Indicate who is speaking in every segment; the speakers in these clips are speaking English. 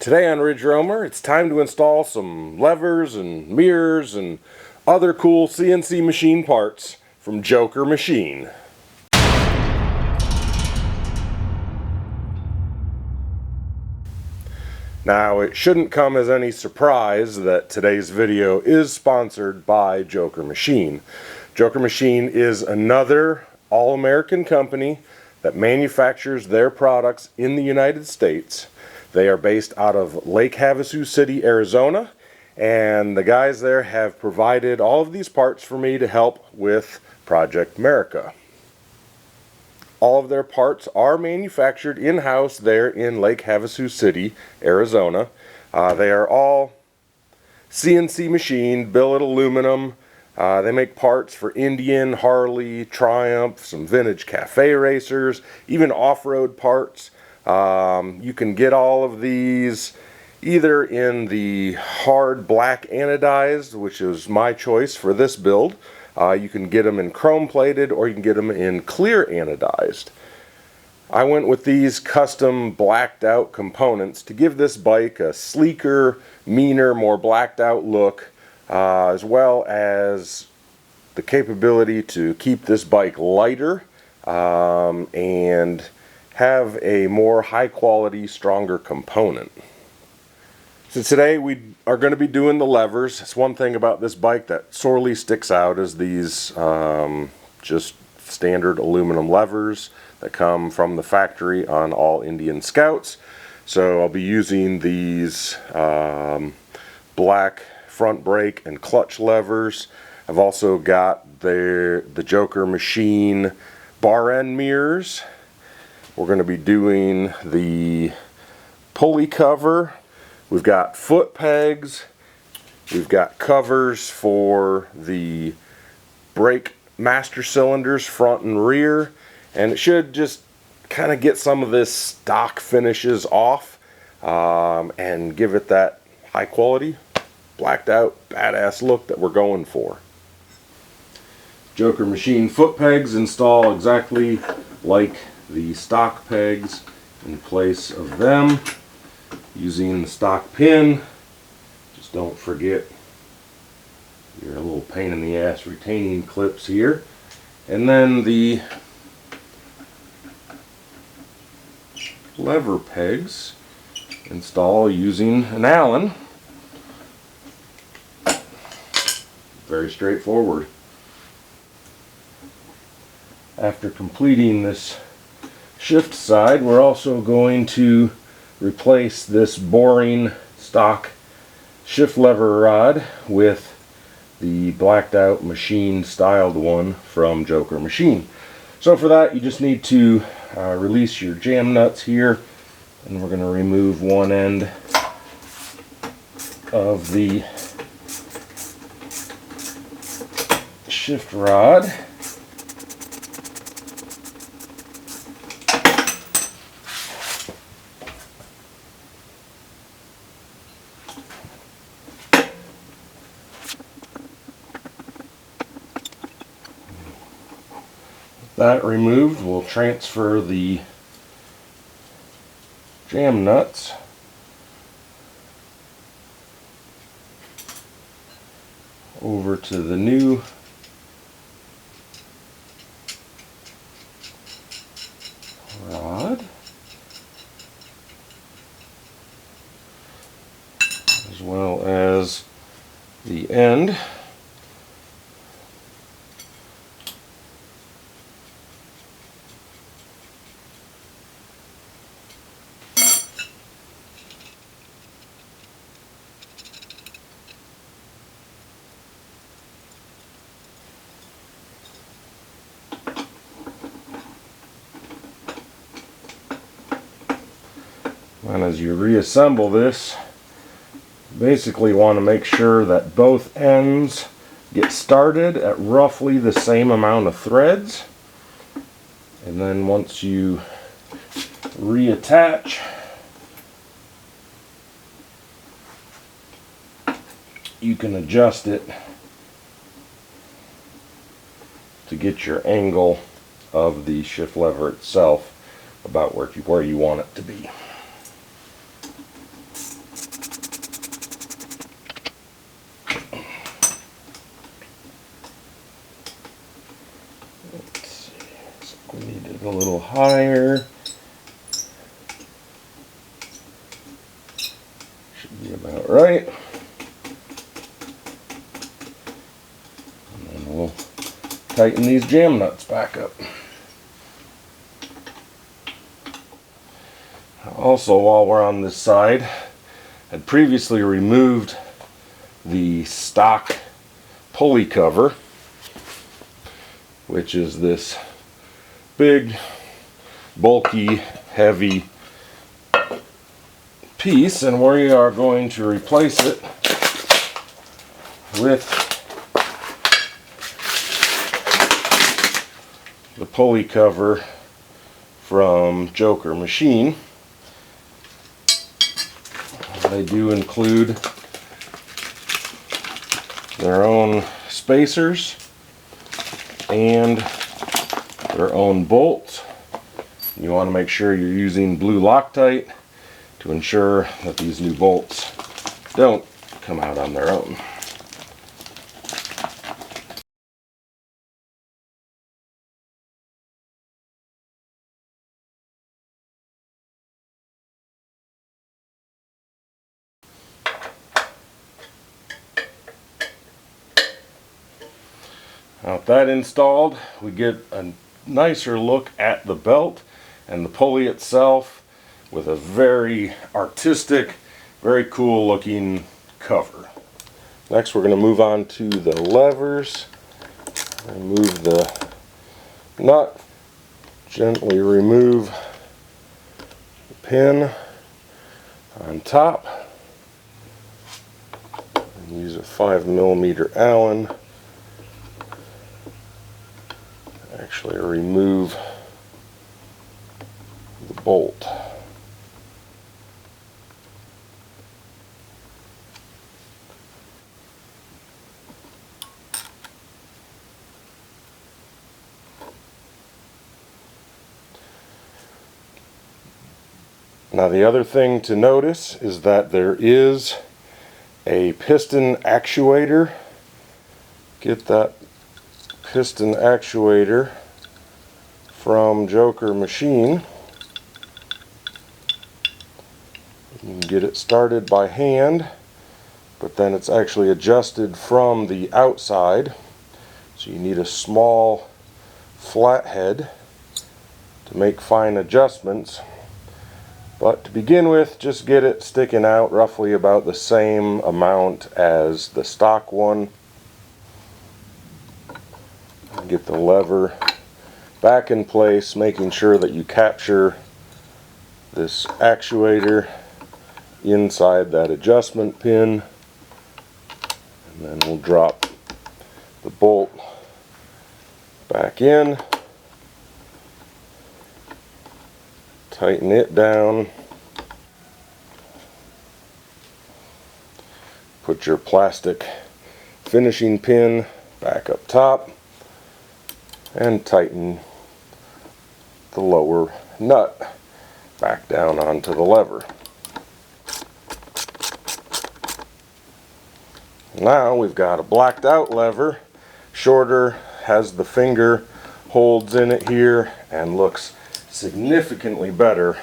Speaker 1: Today on Ridge Roamer, it's time to install some levers and mirrors and other cool CNC machine parts from Joker Machine. Now, it shouldn't come as any surprise that today's video is sponsored by Joker Machine. Joker Machine is another all-American company that manufactures their products in the United States. They are based out of Lake Havasu City, Arizona, and the guys there have provided all of these parts for me to help with Project MURICA. All of their parts are manufactured in-house there in Lake Havasu City, Arizona. They are all CNC machined, billet aluminum. They make parts for Indian, Harley, Triumph, some vintage cafe racers, even off-road parts. You can get all of these either in the hard black anodized, which is my choice for this build. You can get them in chrome plated, or you can get them in clear anodized. I went with these custom blacked out components to give this bike a sleeker, meaner, more blacked out look, as well as the capability to keep this bike lighter and have a more high quality, stronger component. So today we are going to be doing the levers. It's one thing about this bike that sorely sticks out is these just standard aluminum levers that come from the factory on all Indian Scouts. So I'll be using these black front brake and clutch levers. I've also got the Joker Machine bar end mirrors. We're going to be doing the pulley cover. We've got foot pegs. We've got covers for the brake master cylinders front and rear. And it should just kind of get some of this stock finishes off and give it that high quality, blacked out, badass look that we're going for. Joker Machine foot pegs install exactly like the stock pegs in place of them using the stock pin. Just don't forget your little pain in the ass retaining clips here, and then the lever pegs install using an Allen. Very straightforward. After completing this shift side, we're also going to replace this boring stock shift lever rod with the blacked out machine styled one from Joker Machine. So for that, you just need to release your jam nuts here, and we're going to remove one end of the shift rod. That removed, we'll transfer the jam nuts over to the new rod, as well as the end. And as you reassemble this, basically want to make sure that both ends get started at roughly the same amount of threads. And then once you reattach, you can adjust it to get your angle of the shift lever itself about where you want it to be. higher. Should be about right. And then we'll tighten these jam nuts back up. Also, while we're on this side, I'd previously removed the stock pulley cover, which is this big, bulky, heavy piece, and we are going to replace it with the pulley cover from Joker Machine. They do include their own spacers and their own bolts. You want to make sure you're using blue Loctite to ensure that these new bolts don't come out on their own. Now with that installed, we get a nicer look at the belt and the pulley itself with a very artistic, very cool looking cover. Next we're going to move on to the levers. Remove the nut, gently remove the pin on top, and use a 5mm Allen. Actually remove the bolt. Now the other thing to notice is that there is a piston actuator. Get that piston actuator from Joker Machine. You can get it started by hand, but then it's actually adjusted from the outside. So you need a small flathead to make fine adjustments. But to begin with, just get it sticking out roughly about the same amount as the stock one. Get the lever back in place, making sure that you capture this actuator inside that adjustment pin, and then we'll drop the bolt back in, tighten it down, put your plastic finishing pin back up top, and tighten the lower nut back down onto the lever. Now we've got a blacked out lever, shorter, has the finger holds in it here, and looks significantly better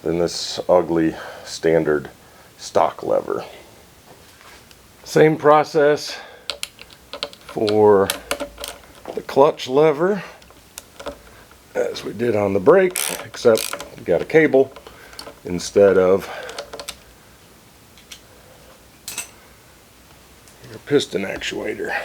Speaker 1: than this ugly standard stock lever. Same process for the clutch lever as we did on the brake, except we got a cable instead of your piston actuator.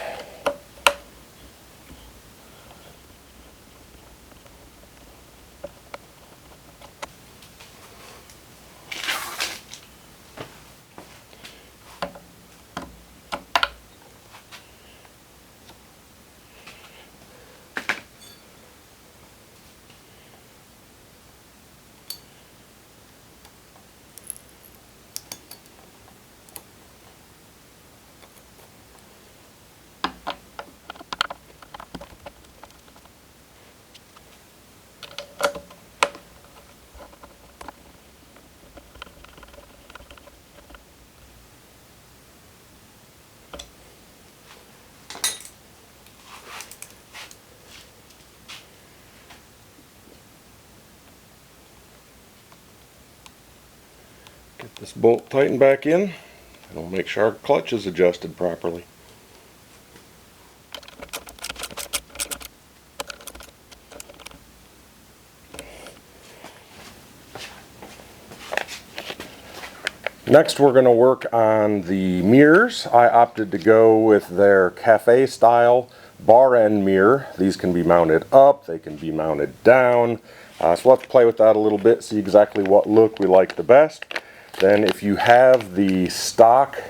Speaker 1: Get this bolt tightened back in, and we'll make sure our clutch is adjusted properly. Next, we're going to work on the mirrors. I opted to go with their cafe style bar end mirror. These can be mounted up, they can be mounted down. So we'll have to play with that a little bit, see exactly what look we like the best. Then if you have the stock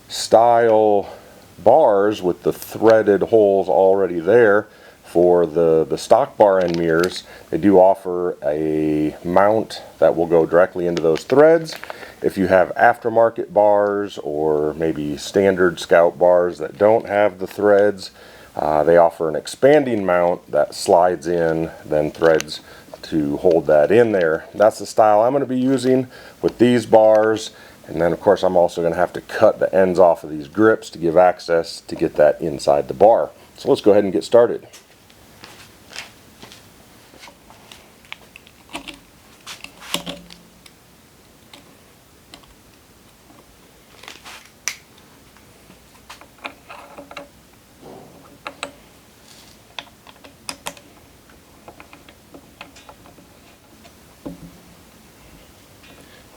Speaker 1: style bars with the threaded holes already there for the stock bar end mirrors, they do offer a mount that will go directly into those threads. If you have aftermarket bars or maybe standard Scout bars that don't have the threads, they offer an expanding mount that slides in, then threads to hold that in there. That's the style I'm going to be using with these bars. And then of course I'm also going to have to cut the ends off of these grips to give access to get that inside the bar. So let's go ahead and get started.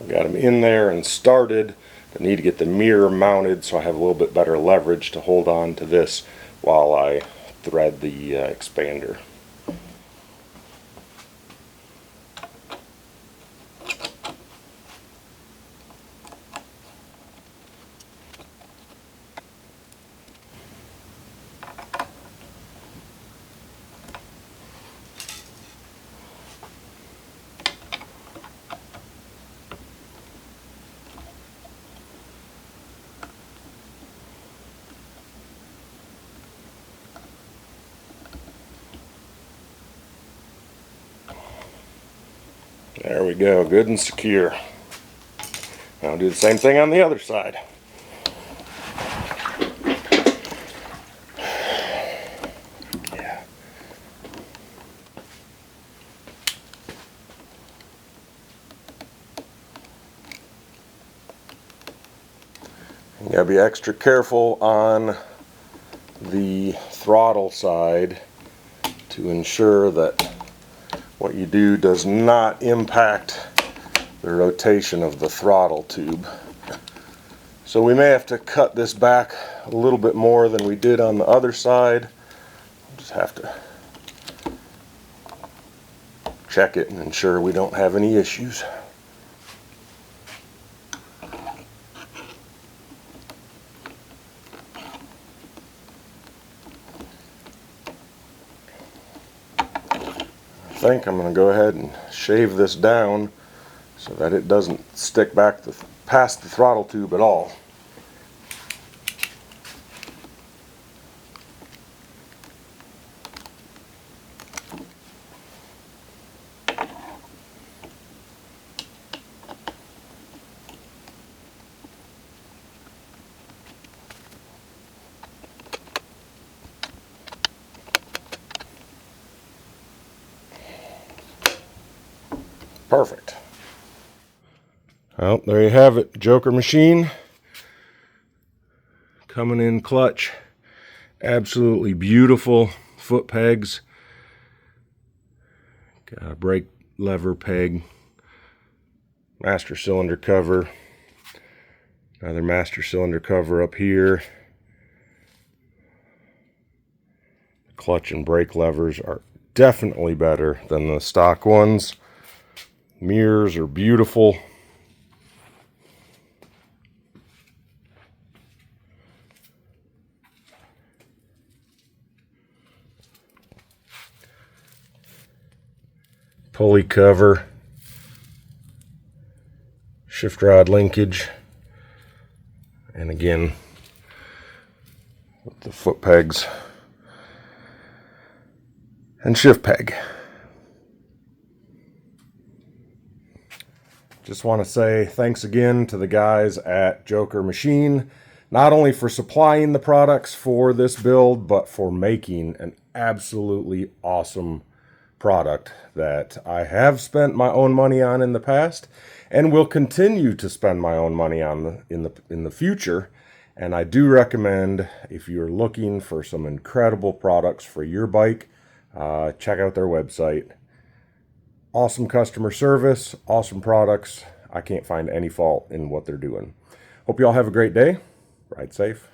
Speaker 1: Got them in there and started. I need to get the mirror mounted so I have a little bit better leverage to hold on to this while I thread the expander. There we go, good and secure. Now I'll do the same thing on the other side. Yeah. You gotta be extra careful on the throttle side to ensure that what you do does not impact the rotation of the throttle tube. So we may have to cut this back a little bit more than we did on the other side. Just have to check it and ensure we don't have any issues. I think I'm going to go ahead and shave this down so that it doesn't stick back past the throttle tube at all. Perfect. Well, there you have it. Joker machine coming in clutch. Absolutely beautiful foot pegs. Got a brake lever peg. Master cylinder cover. Another master cylinder cover up here. Clutch and brake levers are definitely better than the stock ones. Mirrors are beautiful. Pulley cover. Shift rod linkage. And again, with the foot pegs and shift peg. Just want to say thanks again to the guys at Joker Machine, not only for supplying the products for this build, but for making an absolutely awesome product that I have spent my own money on in the past and will continue to spend my own money on in the future. And I do recommend, if you're looking for some incredible products for your bike, check out their website. Awesome customer service, awesome products. I can't find any fault in what they're doing. Hope you all have a great day. Ride safe.